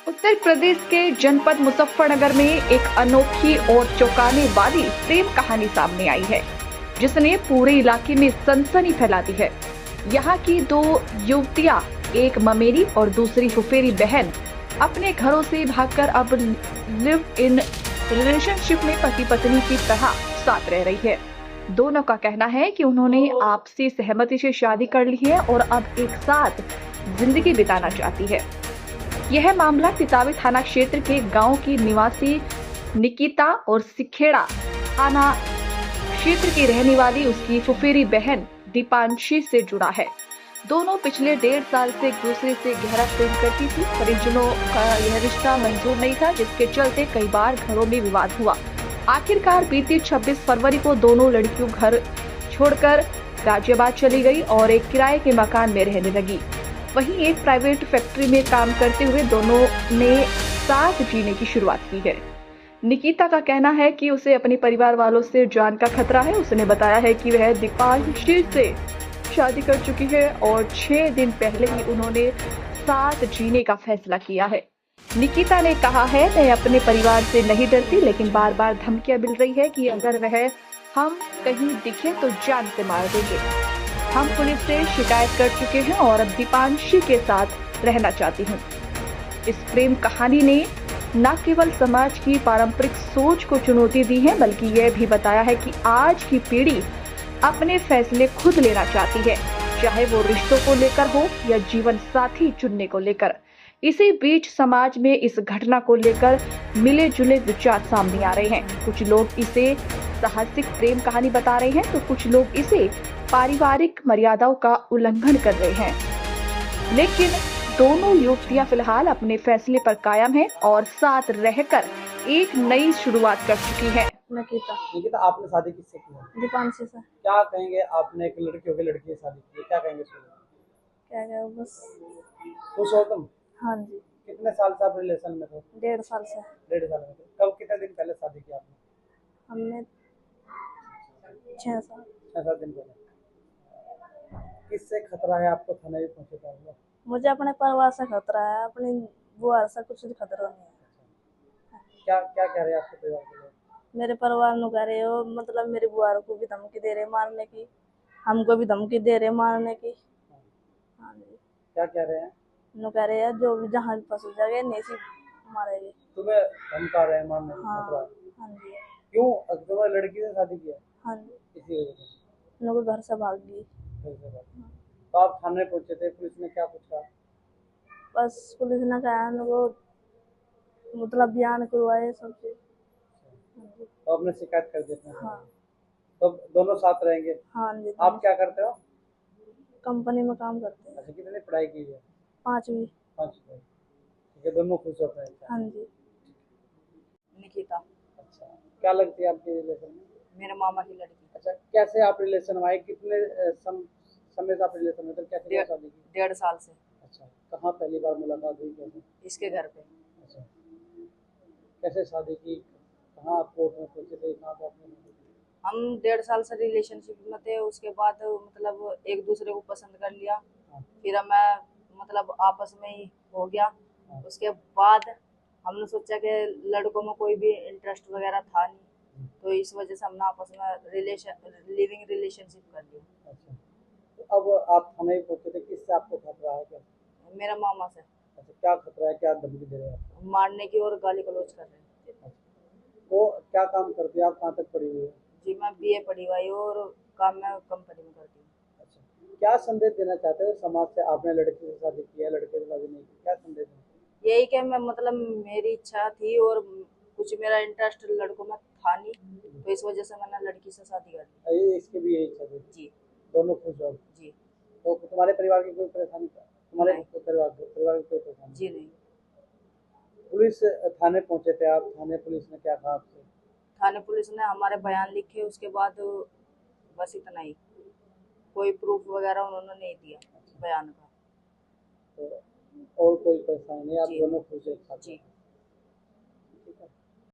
उत्तर प्रदेश के जनपद मुजफ्फरनगर में एक अनोखी और चौंकाने वाली प्रेम कहानी सामने आई है, जिसने पूरे इलाके में सनसनी फैला दी है। यहाँ की दो युवतियां, एक ममेरी और दूसरी फुफेरी बहन, अपने घरों से भागकर अब लिव इन रिलेशनशिप में पति पत्नी की तरह साथ रह रही है। दोनों का कहना है कि उन्होंने आपसी सहमति से शादी कर ली है और अब एक साथ जिंदगी बिताना चाहती है। यह मामला तितावी थाना क्षेत्र के गांव की निवासी निकिता और सिखेड़ा थाना क्षेत्र की रहने वाली उसकी फुफेरी बहन दीपांशी से जुड़ा है। दोनों पिछले 1.5 साल से एक दूसरे से गहरा प्रेम करती थी। परिजनों का यह रिश्ता मंजूर नहीं था, जिसके चलते कई बार घरों में विवाद हुआ। आखिरकार बीती 26 फरवरी को दोनों लड़कियों घर छोड़कर गाजियाबाद चली गई और एक किराए के मकान में रहने लगी। वहीं एक प्राइवेट फैक्ट्री में काम करते हुए दोनों ने साथ जीने की शुरुआत की है। निकिता का कहना है कि उसे अपने परिवार वालों से जान का खतरा है। उसने बताया है कि वह दीपांशी से शादी कर चुकी है और 6 दिन पहले ही उन्होंने साथ जीने का फैसला किया है। निकिता ने कहा है, मैं अपने परिवार से नहीं डरती, लेकिन बार बार धमकियां मिल रही है कि अगर वह हम कहीं दिखे तो जान से मार देंगे। हम पुलिस से शिकायत कर चुके हैं और अब दीपांशी के साथ रहना चाहती हूँ। इस प्रेम कहानी ने न केवल समाज की पारंपरिक सोच को चुनौती दी है, बल्कि यह भी बताया है कि आज की पीढ़ी अपने फैसले खुद लेना चाहती है, चाहे वो रिश्तों को लेकर हो या जीवन साथी चुनने को लेकर। इसी बीच समाज में इस घटना को लेकर मिले जुले विचार सामने आ रहे हैं। कुछ लोग इसे साहसिक प्रेम कहानी बता रहे हैं, तो कुछ लोग इसे पारिवारिक मर्यादाओं का उल्लंघन कर रहे हैं। लेकिन दोनों युवतियां फिलहाल अपने फैसले पर कायम हैं और साथ रहकर एक नई शुरुआत कर चुकी हैं। निकिता, आपने शादी किससे की है? दीपांशी से। क्या कहेंगे, आपने एक लड़की होकर लड़की से शादी की है, क्या कहेंगे इसके लिए? क्या क्या बस। खुश हो तुम? हाँ जी। कितने साल से आप रिलेशन में थे? 1.5 साल से। 1.5 साल में थे। कब, कितने दिन पहले शादी की आपने? हमने 6 साल। 6-7 दिन पहले। किससे खतरा है आपको? थाने भी पहुंचे थे आप लोग? मुझे अपने परिवार से खतरा है, अपनी बुआ से कुछ भी खतरा नहीं है। क्या क्या कह रहे हैं आपके परिवार के लोग? मेरे परिवार नु कह रहे हो, मतलब मेरी बुआ को भी धमकी दे रहे मारने की, हमको भी धमकी दे रहे मारने की। हाँ जी। क्या कह रहे हैं? नु कह रहे हैं जो भी जहाँ भी फंस जाएगा नहीं सी मारेगी। तुम्हें धमका रहे हैं मारने की? हाँ। खतरा है? हाँ जी। क्यों? तुम्हारी लड़की से शादी किया? हाँ जी। इसी वजह से? नु घर से भाग गई। तो आप थाने पहुंचे थे, पुलिस ने क्या पूछा? बस पुलिस ने कहा वो मतलब बयान करवाए सब चीज। तो आपने शिकायत कर दी? हाँ। तो दोनों साथ रहेंगे? हाँ जी। आप क्या करते हो? कंपनी में काम करते हैं। अच्छा, कितनी पढ़ाई की है? 5वीं। 5वीं। ठीक है, दोनों खुश होते हैं? हाँ जी। निकिता। अच्छा, क्या लगती है आपके रिलेशन में? मेरे मामा की लड़की। अच्छा, कैसे आप रिलेशन में आए? कितने समय से आप रिलेशन में थे? कैसे शादी की? 1.5 साल से। अच्छा, कहाँ पहली बार मुलाकात हुई, कैसे? इसके घर पे। अच्छा, कैसे शादी की? कहाँ आप कोर्ट में पहुंचे थे? कहाँ पे आपने? हम 1.5 साल से रिलेशनशिप में थे। उसके बाद मतलब एक दूसरे को पसंद कर लिया। हाँ। फिर हमें मतलब आपस में ही हो गया। हाँ। उसके बाद हमने सोचा कि लड़कों में कोई भी इंटरेस्ट वगैरह था नहीं, तो इस वजह से हमने आपस में लिविंग रिलेशनशिप कर लिया। अच्छा, तो अब आप थाने पहुंचे थे, किससे आपको खतरा है? क्या मेरा मामा से। अच्छा, क्या खतरा है? क्या धमकी दे रहे हैं आपको? मारने की और गाली गलौज कर रहे हैं। अच्छा, तो क्या काम करती है आप? कहाँ तक पढ़ी हुई है? जी, मैं BA पढ़ी हुई हूँ और काम मैं कंपनी में करती हूँ। अच्छा, क्या संदेश देना चाहते हो समाज से? आपने लड़की से शादी की है, लड़के से शादी नहीं की, क्या संदेश है? यही कि मैं मतलब मेरी इच्छा थी और कुछ मेरा इंटरेस्ट लड़कों में था नहीं, तो इस वजह से मैंने लड़की से शादी कर ली। ये इसकी भी यही इच्छा थी? जी। दोनों खुश हो? जी। तो तुम्हारे परिवार की कोई परेशानी था? तुम्हारे परिवार की कोई परेशानी? जी नहीं। पुलिस थाने पहुंचे थे आप, थाने पुलिस ने क्या कहा आपसे? थाने पुलिस ने हमारे बयान लिखे, उसके बाद बस इतना ही, कोई प्रूफ वगैरह उन्होंने नहीं दिया बयान का। तो और कोई परेशानी नहीं, आप जी। दोनों खुश हैं? जी।